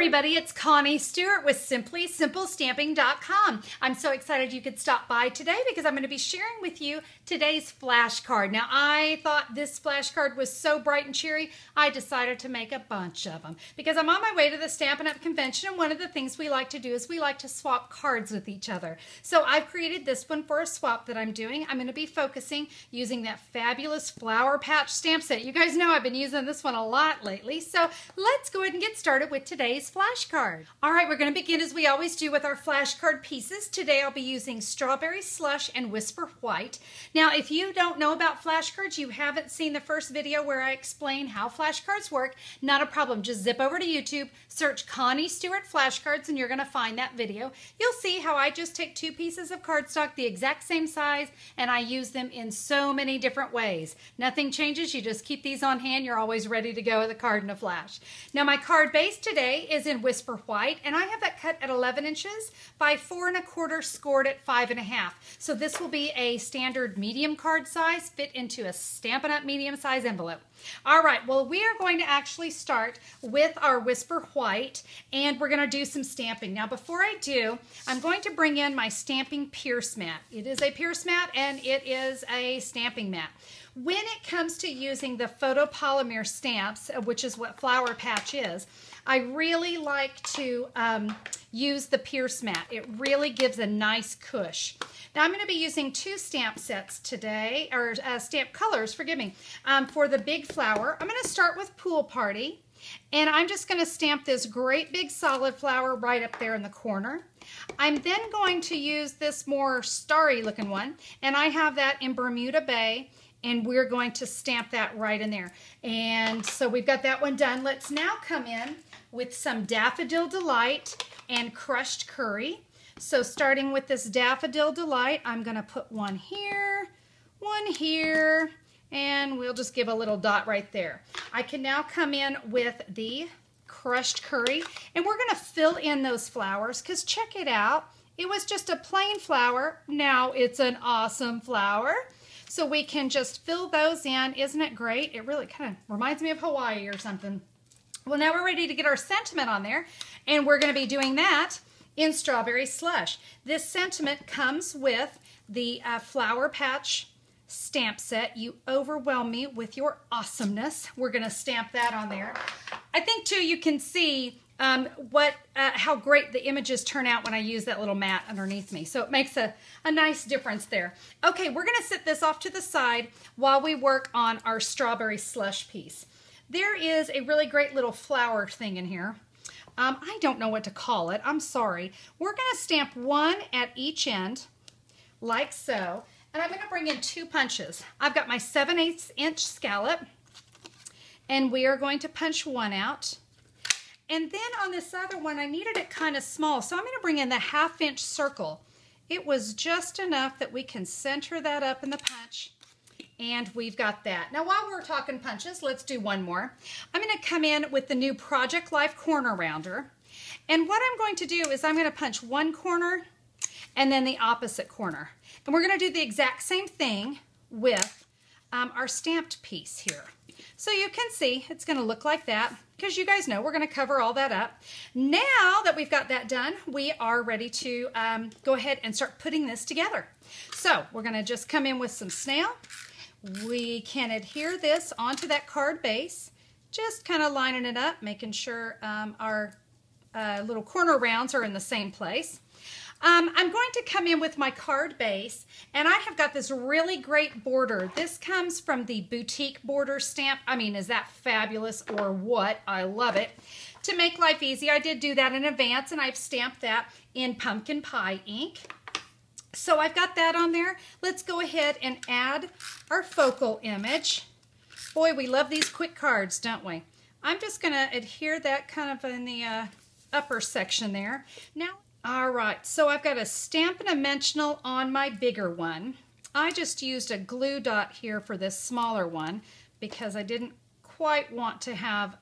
everybody, it's Connie Stewart with SimplySimpleStamping.com. I'm so excited you could stop by today because I'm going to be sharing with you today's flashcard. Now, I thought this flashcard was so bright and cheery, I decided to make a bunch of them because I'm on my way to the Stampin' Up! Convention, and one of the things we like to do is we like to swap cards with each other. So I've created this one for a swap that I'm doing. I'm going to be focusing using that fabulous Flower Patch stamp set. You guys know I've been using this one a lot lately, so let's go ahead and get started with today's flashcard. All right, we're going to begin as we always do with our flashcard pieces. Today I'll be using Strawberry Slush and Whisper White. Now, if you don't know about flashcards, you haven't seen the first video where I explain how flashcards work, not a problem. Just zip over to YouTube, search Connie Stewart flashcards, and you're going to find that video. You'll see how I just take two pieces of cardstock the exact same size, and I use them in so many different ways. Nothing changes. You just keep these on hand. You're always ready to go with a card in a flash. Now, my card base today is in Whisper White, and I have that cut at 11 inches by 4 1/4, scored at 5 1/2. So this will be a standard medium card size, fit into a Stampin' Up! Medium size envelope. All right, well, we are going to actually start with our Whisper White, and we're going to do some stamping. Now, before I do, I'm going to bring in my Stampin Pierce Mat. It is a Pierce mat, and it is a stamping mat. When it comes to using the photopolymer stamps, which is what Flower Patch is, I really like to use the Pierce Mat. It really gives a nice cush. Now, I'm going to be using two stamp sets today, or stamp colors, forgive me, for the big flower. I'm going to start with Pool Party, and I'm just going to stamp this great big solid flower right up there in the corner. I'm then going to use this more starry looking one, and I have that in Bermuda Bay, and we're going to stamp that right in there. And so we've got that one done. Let's now come in with some Daffodil Delight and Crushed Curry. So starting with this Daffodil Delight, I'm going to put one here, and we'll just give a little dot right there. I can now come in with the Crushed Curry, and we're going to fill in those flowers because check it out. It was just a plain flower. Now it's an awesome flower. So we can just fill those in. Isn't it great? It really kind of reminds me of Hawaii or something. Well, now we're ready to get our sentiment on there, and we're going to be doing that in Strawberry Slush. This sentiment comes with the Flower Patch stamp set. You overwhelm me with your awesomeness. We're going to stamp that on there. I think, too, you can see how great the images turn out when I use that little mat underneath me. So it makes a nice difference there. Okay, we're going to set this off to the side while we work on our Strawberry Slush piece. There is a really great little flower thing in here. I don't know what to call it. I'm sorry. We're going to stamp one at each end, like so. And I'm going to bring in two punches. I've got my 7/8 inch scallop, and we are going to punch one out. And then on this other one, I needed it kind of small, so I'm going to bring in the 1/2 inch circle. It was just enough that we can center that up in the punch, and we've got that. Now, while we're talking punches, let's do one more. I'm going to come in with the new Project Life Corner Rounder, and what I'm going to do is I'm going to punch one corner and then the opposite corner. And we're going to do the exact same thing with our stamped piece here. So you can see it's going to look like that because you guys know we're going to cover all that up. Now that we've got that done, we are ready to go ahead and start putting this together. So we're going to just come in with some SNAIL. We can adhere this onto that card base, just kind of lining it up, making sure our little corner rounds are in the same place. I'm going to come in with my card base, and I have got this really great border. This comes from the Boutique Border Stamp. I mean, is that fabulous or what? I love it. To make life easy, I did do that in advance, and I've stamped that in Pumpkin Pie ink. So I've got that on there. Let's go ahead and add our focal image. Boy, we love these quick cards, don't we? I'm just going to adhere that kind of in the upper section there. Now, all right, so I've got a Stampin' Dimensional on my bigger one. I just used a glue dot here for this smaller one because I didn't quite want to have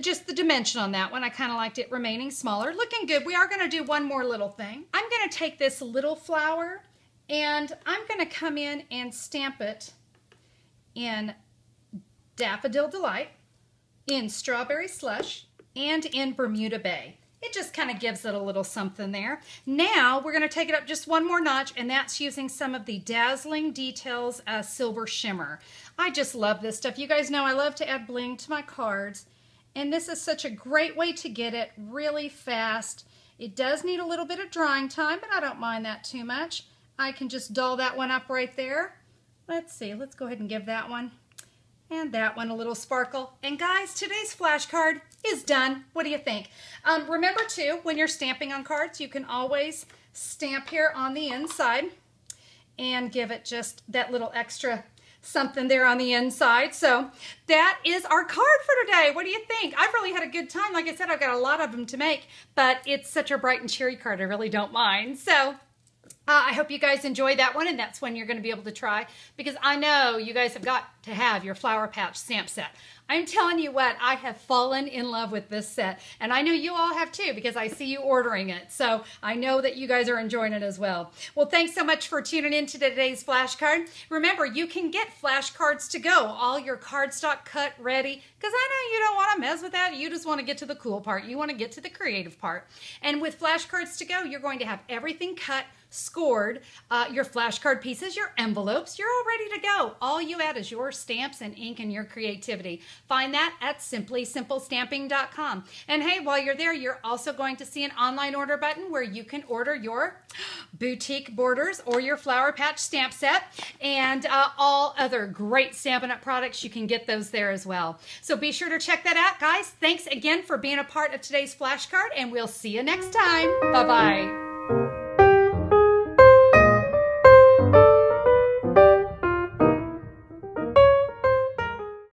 just the dimension on that one. I kind of liked it remaining smaller. Looking good. We are going to do one more little thing. I'm going to take this little flower, and I'm going to come in and stamp it in Daffodil Delight, in Strawberry Slush, and in Bermuda Bay. It just kind of gives it a little something there. Now we're going to take it up just one more notch, and that's using some of the Dazzling Details Silver Shimmer. I just love this stuff. You guys know I love to add bling to my cards, and this is such a great way to get it really fast. It does need a little bit of drying time, but I don't mind that too much. I can just doll that one up right there. Let's see, let's go ahead and give that one and that one a little sparkle. And guys, today's flashcard is done. What do you think? Remember too, when you're stamping on cards, you can always stamp here on the inside and give it just that little extra something there on the inside. So that is our card for today. What do you think? I've really had a good time. Like I said, I've got a lot of them to make, but it's such a bright and cheery card. I really don't mind. So I hope you guys enjoy that one, and that's one you're going to be able to try, because I know you guys have got to have your Flower Patch stamp set. I'm telling you what, I have fallen in love with this set, and I know you all have too, because I see you ordering it. So I know that you guys are enjoying it as well. Well, thanks so much for tuning in to today's flashcard. Remember, you can get flashcards to go, all your cardstock cut ready, because I know you don't want to mess with that. You just want to get to the cool part. You want to get to the creative part. And with flashcards to go, you're going to have everything cut, scored, your flashcard pieces, your envelopes, you're all ready to go. All you add is your stamps and ink and your creativity. Find that at simplysimplestamping.com. And hey, while you're there, you're also going to see an online order button where you can order your boutique borders or your Flower Patch stamp set, and all other great Stampin' Up! Products. You can get those there as well. So be sure to check that out, guys. Thanks again for being a part of today's flashcard, and we'll see you next time. Bye-bye.